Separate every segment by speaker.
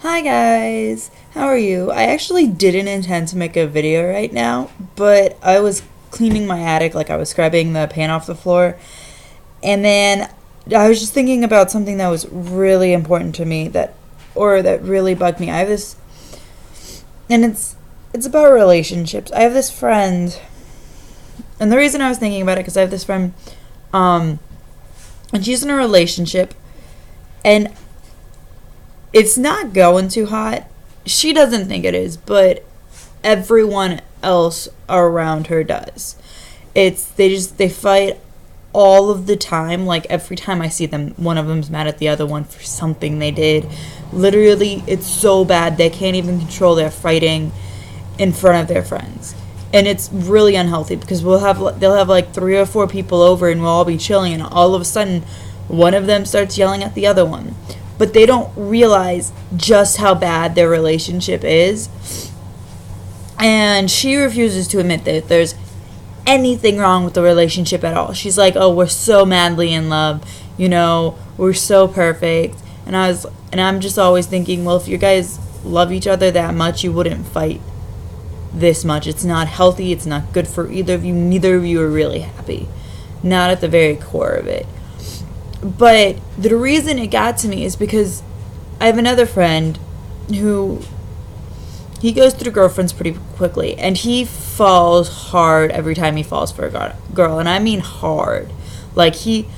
Speaker 1: Hi guys, how are you? I actually didn't intend to make a video right now, but I was cleaning my attic, like I was scrubbing the paint off the floor, and then I was just thinking about something that was really important to me that really bugged me. I have this, and it's about relationships. I have this friend, and the reason I was thinking about it because I have this friend, um, and she's in a relationship, and it's not going too hot. She doesn't think it is, but everyone else around her does. They fight all of the time. Like every time I see them, one of them's mad at the other one for something they did. Literally, it's so bad they can't even control their fighting in front of their friends. And it's really unhealthy because they'll have like 3 or 4 people over and we'll all be chilling and all of a sudden one of them starts yelling at the other one, but they don't realize just how bad their relationship is. And she refuses to admit that there's anything wrong with the relationship at all. She's like, "Oh, we're so madly in love, we're so perfect." And I'm just always thinking, well, if you guys love each other that much, you wouldn't fight this much. It's not healthy. It's not good for either of you. Neither of you are really happy. Not at the very core of it. But the reason it got to me is because I have another friend who he goes through girlfriends pretty quickly, and he falls hard every time he falls for a girl, and I mean hard. Like he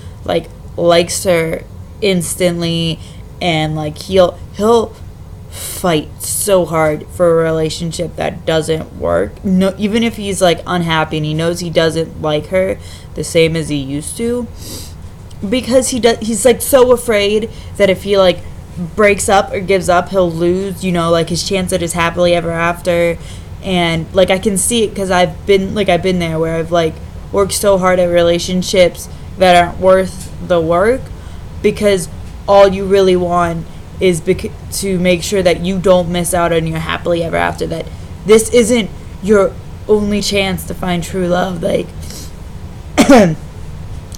Speaker 1: likes her instantly, and like he'll fight so hard for a relationship that doesn't work. No, even if he's like unhappy and he knows he doesn't like her the same as he used to, because he's like so afraid that if he like breaks up or gives up, he'll lose like his chance at his happily ever after. And like I can see it because I've been there where I've like worked so hard at relationships that aren't worth the work, because all you really want is to make sure that you don't miss out on your happily ever after, that this isn't your only chance to find true love. Like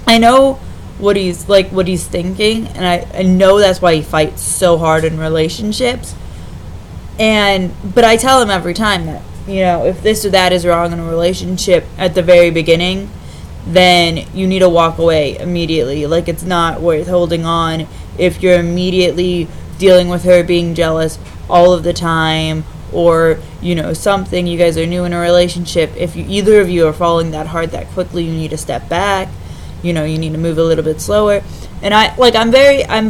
Speaker 1: I know what he's thinking, and I know that's why he fights so hard in relationships. But I tell him every time that if this or that is wrong in a relationship at the very beginning, then you need to walk away immediately. Like, it's not worth holding on if you're immediately dealing with her being jealous all of the time, or something. You guys are new in a relationship. If either of you are falling that hard that quickly, you need to step back. You need to move a little bit slower. And I'm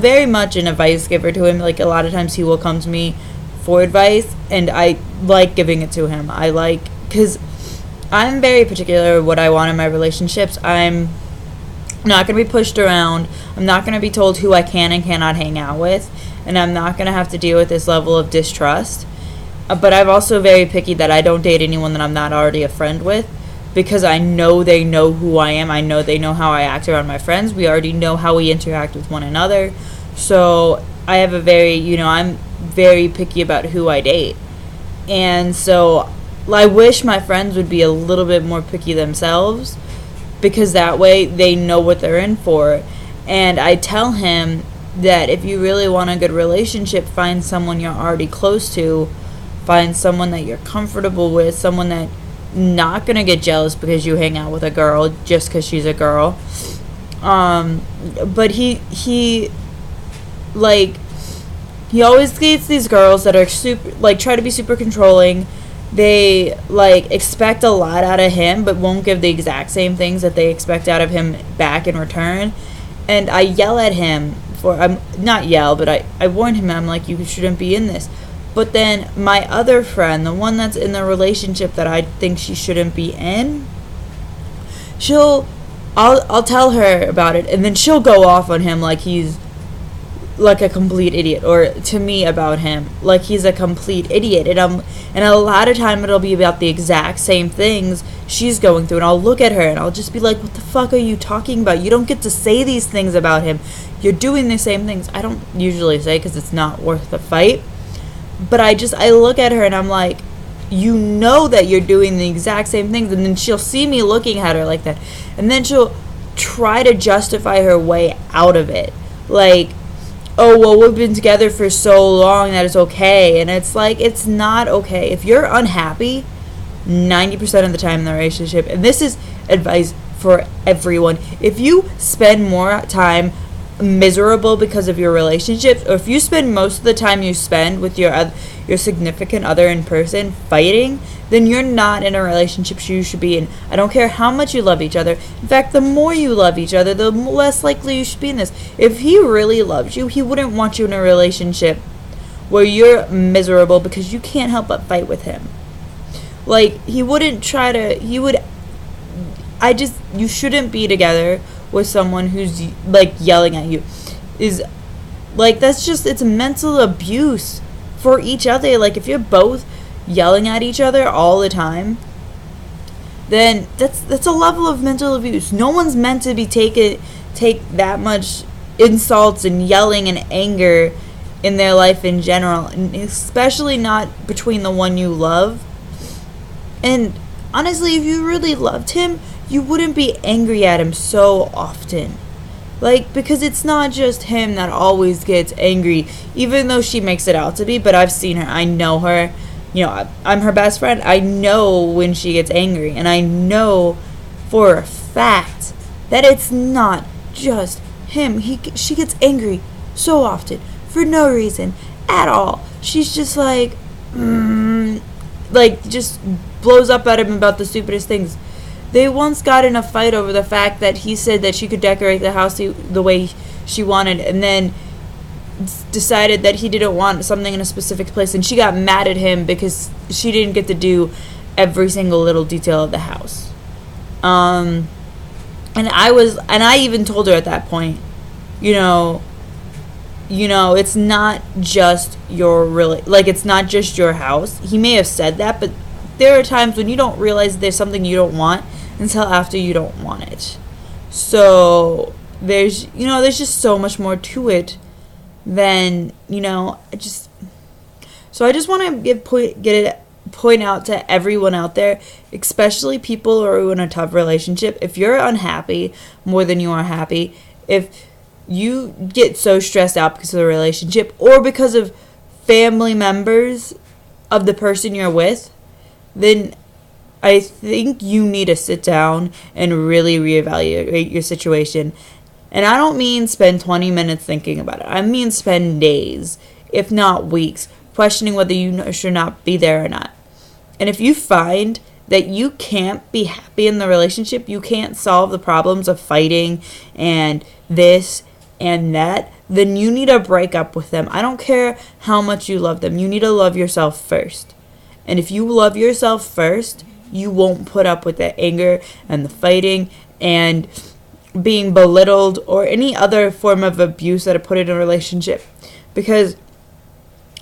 Speaker 1: very much an advice giver to him. Like, a lot of times he will come to me for advice, and I like giving it to him. Because I'm very particular what I want in my relationships. I'm not going to be pushed around. I'm not going to be told who I can and cannot hang out with. And I'm not going to have to deal with this level of distrust. But I'm also very picky that I don't date anyone that I'm not already a friend with, because I know they know who I am. I know they know how I act around my friends. We already know how we interact with one another. So I have I'm very picky about who I date. And so I wish my friends would be a little bit more picky themselves, because that way they know what they're in for. And I tell him that if you really want a good relationship, find someone you're already close to. Find someone that you're comfortable with, someone that not gonna get jealous because you hang out with a girl just because she's a girl. But he always gets these girls that are super, try to be super controlling. They expect a lot out of him, but won't give the exact same things that they expect out of him back in return. And I yell at him I'm not yell, but I warn him. I'm like, you shouldn't be in this. But then my other friend, the one that's in the relationship that I think she shouldn't be in, I'll tell her about it, and then she'll go off on him like he's like a complete idiot, or to me about him like he's a complete idiot. And a lot of time it'll be about the exact same things she's going through, and I'll look at her and I'll just be like, what the fuck are you talking about? You don't get to say these things about him. You're doing the same things. I don't usually say, because it's not worth the fight. But I look at her and I'm like, that you're doing the exact same things. And then she'll see me looking at her like that, and then she'll try to justify her way out of it. Like, oh, well, we've been together for so long that it's okay. And it's like, it's not okay. If you're unhappy 90% of the time in the relationship, and this is advice for everyone, if you spend more time miserable because of your relationships, or if you spend most of the time you spend with your significant other in person fighting, then you're not in a relationship you should be in. I don't care how much you love each other. In fact, the more you love each other, the less likely you should be in this. If he really loves you, he wouldn't want you in a relationship where you're miserable because you can't help but fight with him. Like, he wouldn't try to, he would, you shouldn't be together with someone who's like yelling at you. Is like, that's just, it's mental abuse for each other. Like, if you're both yelling at each other all the time, then that's a level of mental abuse. No one's meant to be take that much insults and yelling and anger in their life in general, and especially not between the one you love. And honestly, if you really loved him, you wouldn't be angry at him so often. Like, because it's not just him that always gets angry, even though she makes it out to be. But I've seen her. I know her. You know, I'm her best friend. I know when she gets angry. And I know for a fact that it's not just him. She gets angry so often for no reason at all. She's just like just blows up at him about the stupidest things. They once got in a fight over the fact that he said that she could decorate the house the way she wanted, and then decided that he didn't want something in a specific place, and she got mad at him because she didn't get to do every single little detail of the house. And I even told her at that point, you know, it's not just it's not just your house. He may have said that, but there are times when you don't realize there's something you don't want until after you don't want it. So there's just so much more to it than, so I just want to point out to everyone out there, especially people who are in a tough relationship, if you're unhappy more than you are happy, if you get so stressed out because of the relationship or because of family members of the person you're with, then I think you need to sit down and really reevaluate your situation. And I don't mean spend 20 minutes thinking about it. I mean spend days, if not weeks, questioning whether you should not be there or not. And if you find that you can't be happy in the relationship, you can't solve the problems of fighting and this and that, then you need to break up with them. I don't care how much you love them. You need to love yourself first. And if you love yourself first, you won't put up with the anger and the fighting and being belittled or any other form of abuse that are put in a relationship. Because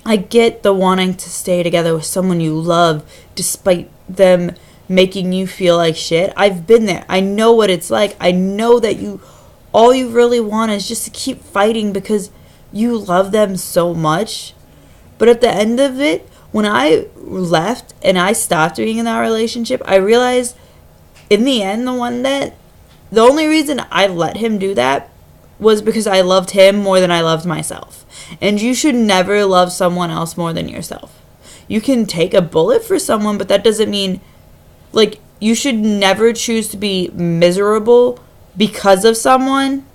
Speaker 1: I get the wanting to stay together with someone you love despite them making you feel like shit. I've been there. I know what it's like. I know that all you really want is just to keep fighting because you love them so much. But at the end of it, when I left and I stopped being in that relationship, I realized in the end, the only reason I let him do that was because I loved him more than I loved myself. And you should never love someone else more than yourself. You can take a bullet for someone, but that doesn't mean, you should never choose to be miserable because of someone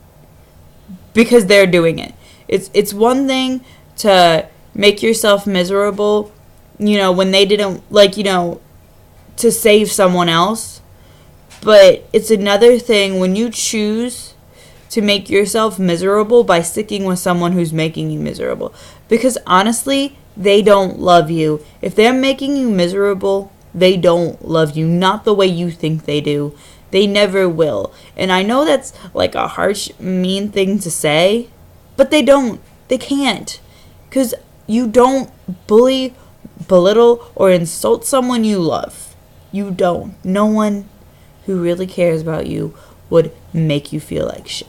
Speaker 1: because they're doing it. It's one thing to make yourself miserable, when they didn't, to save someone else. But it's another thing when you choose to make yourself miserable by sticking with someone who's making you miserable. Because honestly, they don't love you. If they're making you miserable, they don't love you. Not the way you think they do. They never will. And I know that's a harsh, mean thing to say, but they don't. They can't. Because you don't bully, belittle, or insult someone you love. You don't. No one who really cares about you would make you feel like shit.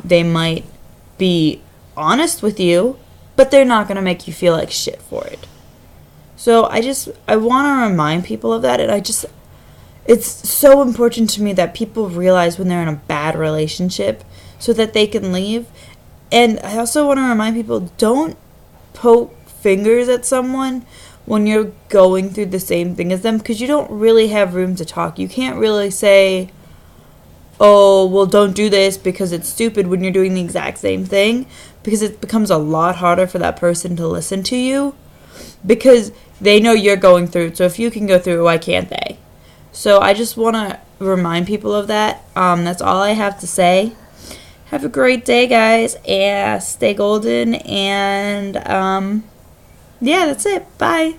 Speaker 1: They might be honest with you, but they're not going to make you feel like shit for it. So I want to remind people of that, and it's so important to me that people realize when they're in a bad relationship so that they can leave. And I also want to remind people, don't poke fingers at someone when you're going through the same thing as them, because you don't really have room to talk. You can't really say, oh, well, don't do this because it's stupid, when you're doing the exact same thing, because it becomes a lot harder for that person to listen to you, because they know you're going through it. So if you can go through it, why can't they? So I just want to remind people of that. That's all I have to say. Have a great day, guys, and stay golden, and yeah, that's it. Bye.